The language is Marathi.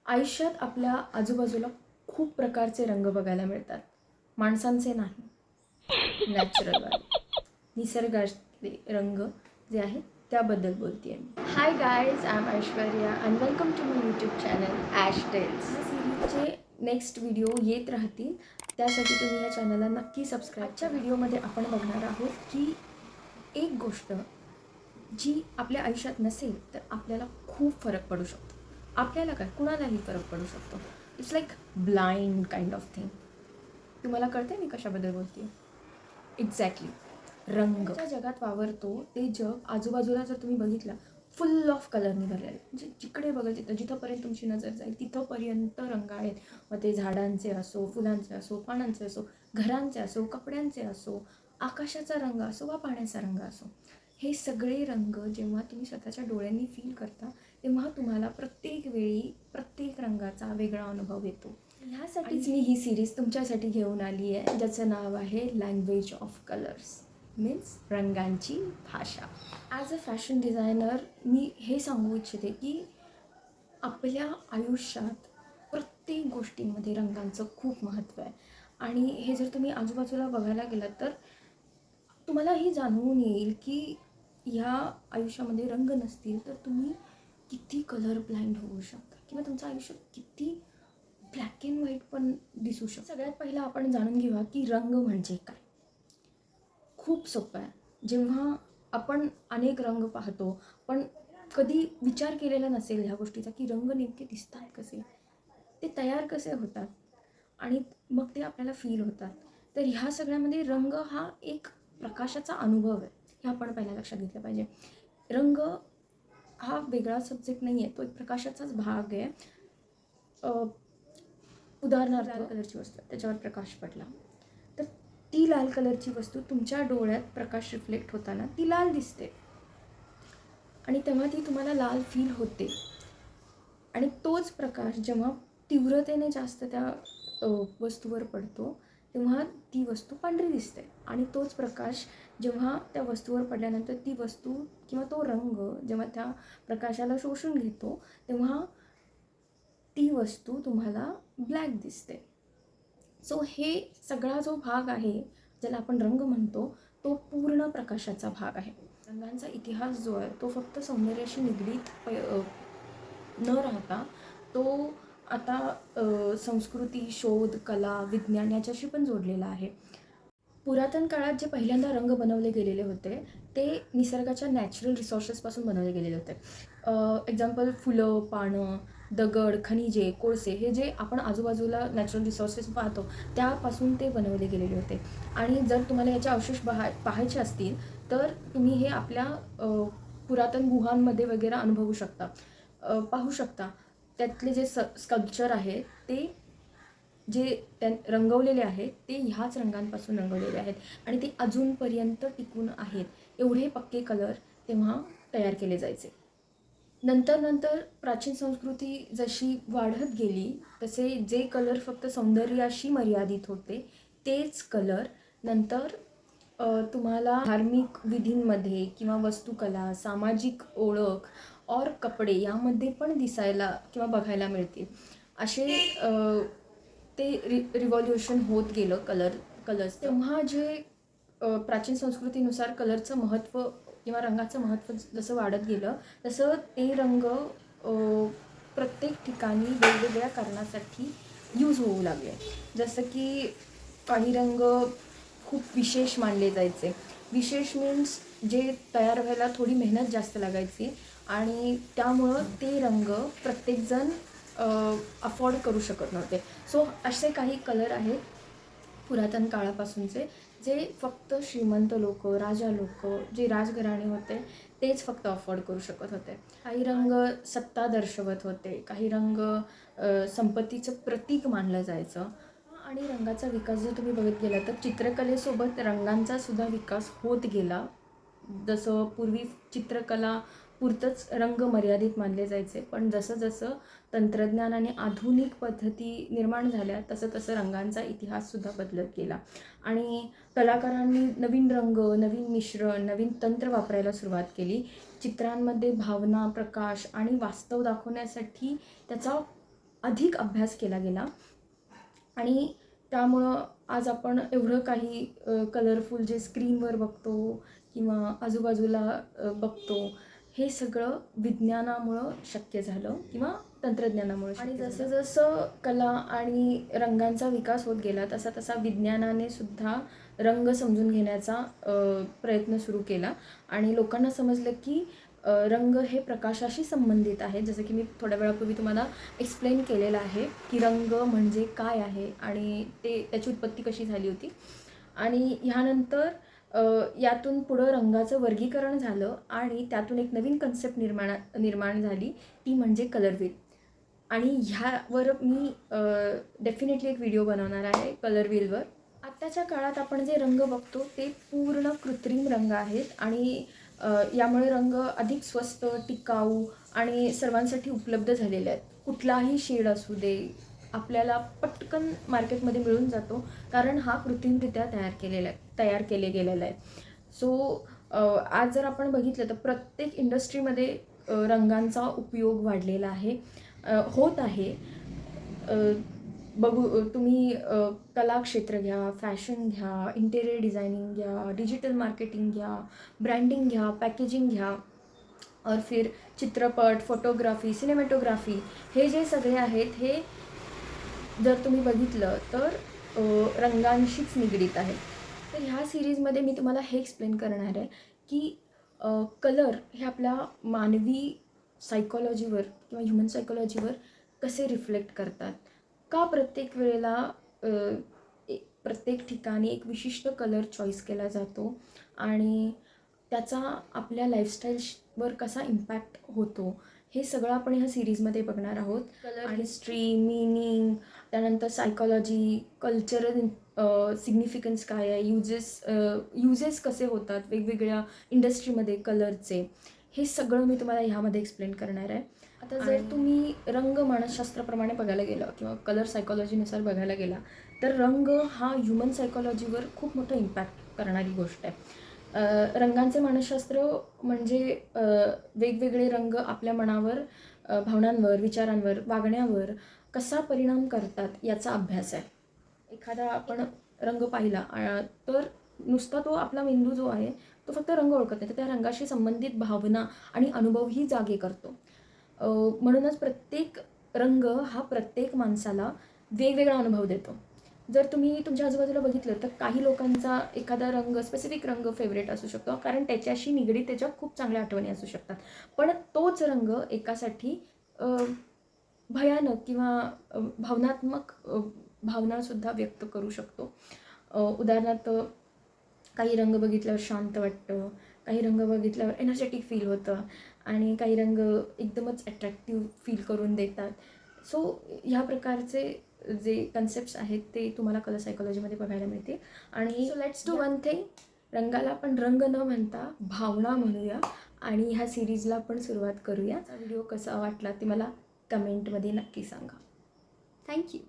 आयुष्यात आपल्या आजूबाजूला खूप प्रकारचे रंग बघायला मिळतात. माणसांचे नाही, नॅचरलवाले, निसर्गातले रंग जे आहेत त्याबद्दल बोलते आहे मी. Hi guys, I am Aishwarya and welcome to my YouTube channel Ash Tales. या सिरीजचे नेक्स्ट व्हिडिओ येत राहतील, त्यासाठी तुम्ही या चॅनलला नक्की सबस्क्राईब. आजच्या व्हिडिओमध्ये आपण बघणार आहोत की एक गोष्ट जी आपल्या आयुष्यात नसेल तर आपल्याला खूप फरक पडू शकतो. आपल्याला काय, कुणालाही फरक पडू शकतो. It's like blind kind of thing. तुम्हाला कळते मी कशाबद्दल बोलते? एक्झॅक्टली, रंग. ज्या जगात वावरतो ते जग आजूबाजूला जर तुम्ही बघितलं, फुल ऑफ कलरनी भरलेलं आहे. म्हणजे जिकडे बघाल तिथं, जिथंपर्यंत तुमची नजर जाईल तिथंपर्यंत रंग आहेत. मग ते झाडांचे असो, फुलांचे असो, पानांचे असो, घरांचे असो, कपड्यांचे असो, आकाशाचा रंग असो वा पाण्याचा रंग असो. हे सगळे रंग जेव्हा तुम्ही स्वतःच्या डोळ्यांनी फील करता तेव्हा तुम्हाला प्रत्येक वेळी प्रत्येक रंगाचा वेगळा अनुभव येतो. ह्यासाठीच मी ही सिरीज तुमच्यासाठी घेऊन आली आहे, ज्याचं नाव आहे लँग्वेज ऑफ कलर्स, मीन्स रंगांची भाषा. ॲज अ फॅशन डिझायनर मी हे सांगू इच्छिते की आपल्या आयुष्यात प्रत्येक गोष्टींमध्ये रंगांचं खूप महत्त्व आहे. आणि हे जर तुम्ही आजूबाजूला बघायला गेलात तर तुम्हाला हे जाणवून येईल की ह्या आयुष्यामध्ये रंग नसतील तर तुम्ही किती कलर ब्लाइंड होऊ शकता किंवा तुमचं आयुष्य किती ब्लॅक अँड व्हाईट पण दिसू शकतं. सगळ्यात पहिलं आपण जाणून घेऊया की रंग म्हणजे काय. खूप सोपं आहे. जेव्हा आपण अनेक रंग पाहतो पण कधी विचार केलेला नसेल ह्या गोष्टीचा की रंग नेमके दिसतात कसे, ते तयार कसे होतात आणि मग ते आपल्याला फील होतात. तर ह्या सगळ्यामध्ये रंग हा एक प्रकाशाचा अनुभव आहे, हे आपण पहिल्या लक्षात घेतलं पाहिजे. रंग हा वेगळा सब्जेक्ट नाही आहे, तो एक प्रकाशाचाच भाग आहे. उदाहरणार्थ लाल कलरची वस्तू आहे, त्याच्यावर प्रकाश पडला तर ती लाल कलरची वस्तू तुमच्या डोळ्यात प्रकाश रिफ्लेक्ट होताना ती लाल दिसते आणि तेव्हा ती तुम्हाला लाल फील होते. आणि तोच प्रकाश जेव्हा तीव्रतेने जास्त त्या वस्तूवर पडतो तेव्हा ती वस्तू पांढरी दिसते. आणि तोच प्रकाश जेव्हा त्या वस्तूवर पडल्यानंतर ती वस्तू किंवा तो रंग जेव्हा त्या प्रकाशाला शोषून घेतो तेव्हा ती वस्तू तुम्हाला ब्लॅक दिसते. सो हे सगळा जो भाग आहे ज्याला आपण रंग म्हणतो तो पूर्ण प्रकाशाचा भाग आहे. रंगांचा इतिहास जो आहे तो फक्त सौंदर्याशी निगडीत न राहता तो आता संस्कृती, शोध, कला, विज्ञान याच्याशी पण जोडलेला आहे. पुरातन काळात जे पहिल्यांदा रंग बनवले गेलेले होते ते निसर्गाच्या नॅचरल रिसोर्सेसपासून बनवले गेलेले होते. एक्झाम्पल फुलं, पानं, दगड, खनिजे, कोळसे हे जे आपण आजूबाजूला नॅचरल रिसोर्सेस पाहतो त्यापासून ते बनवले गेलेले होते. आणि जर तुम्हाला याचे अवशेष पाहायचे असतील तर तुम्ही हे आपल्या पुरातन गुहांमध्ये वगैरे अनुभवू शकता, पाहू शकता. त्यातले जे स्कल्पचर आहे ते जे रंगवलेले आहेत ते ह्याच रंगांपासून रंगवलेले आहेत आणि ते अजूनपर्यंत टिकून आहेत. एवढे पक्के कलर तेव्हा तयार केले जायचे. नंतर प्राचीन संस्कृती जशी वाढत गेली तसे जे कलर फक्त सौंदर्याशी मर्यादित होते तेच कलर नंतर तुम्हाला धार्मिक विधींमध्ये किंवा वस्तुकला, सामाजिक ओळख और कपडे यामध्ये पण दिसायला किंवा बघायला मिळतील. असे ते रिव्हॉल्युशन होत गेलं कलर्स. तेव्हा जे प्राचीन संस्कृतीनुसार कलरचं महत्त्व किंवा रंगाचं महत्त्व जसं वाढत गेलं तसं ते रंग प्रत्येक ठिकाणी वेगवेगळ्या कारणासाठी यूज होऊ लागले. जसं की काही रंग खूप विशेष मानले जायचे. विशेष मीन्स जे तयार व्हायला थोडी मेहनत जास्त लागायची आणि त्यामुळं ते रंग प्रत्येकजण अफोर्ड करू शकत नव्हते. सो असे काही कलर आहेत पुरातन काळापासूनचे जे फक्त श्रीमंत लोक, राजा लोक, जे राजघराणे होते तेच फक्त अफोर्ड करू शकत होते. काही रंग सत्ता दर्शवत होते, काही रंग संपत्तीचं प्रतीक मानलं जायचं. आणि रंगाचा विकास जर तुम्ही बघत गेला तर चित्रकलेसोबत रंगांचा सुद्धा विकास होत गेला. जसं पूर्वी चित्रकला पुरतंच रंग मर्यादित मानले जायचे, पण जसं जसं तंत्रज्ञान आणि आधुनिक पद्धती निर्माण झाल्या तसं तसं रंगांचा इतिहाससुद्धा बदलत गेला. आणि कलाकारांनी नवीन रंग, नवीन मिश्रण, नवीन तंत्र वापरायला सुरुवात केली. चित्रांमध्ये भावना, प्रकाश आणि वास्तव दाखवण्यासाठी त्याचा अधिक अभ्यास केला गेला आणि त्यामुळं आज आपण एवढं काही कलरफुल जे स्क्रीनवर बघतो किंवा आजूबाजूला बघतो, हे सगळं विज्ञानामुळं शक्य झालं किंवा तंत्रज्ञानामुळे. आणि जसं जसं कला आणि रंगांचा विकास होत गेला तसा तसा विज्ञानाने सुद्धा रंग समजून घेण्याचा प्रयत्न सुरू केला आणि लोकांना समजलं की रंग हे प्रकाशाशी संबंधित आहे. जसं की मी थोड्या वेळापूर्वी तुम्हाला एक्सप्लेन केलेलं आहे की रंग म्हणजे काय आहे आणि त्याची उत्पत्ती कशी झाली होती. आणि ह्यानंतर यातून पुढं रंगाचं वर्गीकरण झालं आणि त्यातून एक नवीन कन्सेप्ट निर्माण झाली, ती म्हणजे कलर व्हील. आणि ह्यावर मी डेफिनेटली एक व्हिडिओ बनवणार आहे कलर व्हीलवर. आत्ताच्या काळात आपण जे रंग बघतो ते पूर्ण कृत्रिम रंग आहेत आणि यामुळे रंग अधिक स्वस्त, टिकाऊ आणि सर्वांसाठी उपलब्ध झालेले आहेत. कुठलाही शेड असू दे, आपल्याला पटकन मार्केटमध्ये मिळून जातो कारण हा कृत्रिमरित्या तयार केले गेलेला आहे. सो आज जर आपण बघितलं तर प्रत्येक इंडस्ट्रीमध्ये रंगांचा उपयोग वाढलेला आहे, होत आहे. तुम्ही कला क्षेत्र घ्या, फॅशन घ्या, इंटेरियर डिझायनिंग घ्या, डिजिटल मार्केटिंग घ्या, ब्रँडिंग घ्या, पॅकेजिंग घ्या, और फिर चित्रपट, फोटोग्राफी, सिनेमॅटोग्राफी, हे जे सगळे आहेत हे जर तुम्ही बघितलं तर रंगांशीच निगडीत आहे. तर ह्या सिरीजमध्ये मी तुम्हाला हे एक्सप्लेन करणार आहे की कलर हे आपल्या मानवी सायकॉलॉजीवर किंवा ह्युमन सायकॉलॉजीवर कसे रिफ्लेक्ट करतात, का प्रत्येक वेळेला प्रत्येक ठिकाणी एक विशिष्ट कलर चॉईस केला जातो आणि त्याचा आपल्या लाईफस्टाईलवर कसा इम्पॅक्ट होतो, हे सगळं आपण ह्या सिरीजमध्ये बघणार आहोत. कलर हिस्ट्री, मीनिंग, त्यानंतर सायकॉलॉजी, कल्चरल सिग्निफिकन्स काय आहे, युजेस कसे होतात वेगवेगळ्या इंडस्ट्रीमध्ये कलरचे, हे सगळं मी तुम्हाला ह्यामध्ये एक्सप्लेन करणार आहे. आता जर तुम्ही रंग मानसशास्त्राप्रमाणे बघायला गेलं किंवा कलर सायकॉलॉजीनुसार बघायला गेला तर रंग हा ह्युमन सायकॉलॉजीवर खूप मोठं इम्पॅक्ट करणारी गोष्ट आहे. रंगांचे मानसशास्त्र म्हणजे वेगवेगळे रंग आपल्या मनावर, भावनांवर, विचारांवर, वागण्यावर कसा परिणाम करतात याचा अभ्यास आहे. एखादा आपण रंग पाहिला तर नुसता तो आपला मेंदू जो आहे तो फक्त रंग ओळखत नाही, तर त्या रंगाशी संबंधित भावना आणि अनुभवही जागे करतो. म्हणूनच प्रत्येक रंग हा प्रत्येक माणसाला वेगवेगळा अनुभव देतो. जर तुम्ही तुमच्या आजूबाजूला बघितलं तर काही लोकांचा एखादा रंग, स्पेसिफिक रंग फेवरेट असू शकतो कारण त्याच्याशी निगडीत त्याच्या खूप चांगल्या आठवणी असू शकतात. पण तोच रंग एकासाठी भयानक किंवा भावनात्मक भावनासुद्धा व्यक्त करू शकतो. उदाहरणार्थ काही रंग बघितल्यावर शांत वाटतं, काही रंग बघितल्यावर एनर्जेटिक फील होतं आणि काही रंग एकदमच अट्रॅक्टिव्ह फील करून देतात. सो ह्या प्रकारचे जे कन्सेप्ट्स आहेत ते तुम्हाला कलर सायकॉलॉजीमध्ये बघायला मिळते. आणि so let's do one thing, रंगाला आपण रंग न म्हणता भावना म्हणूया आणि ह्या सिरीजला आपण सुरुवात करूया. व्हिडिओ कसा वाटला ते मला कमेंटमध्ये नक्की सांगा. थँक्यू.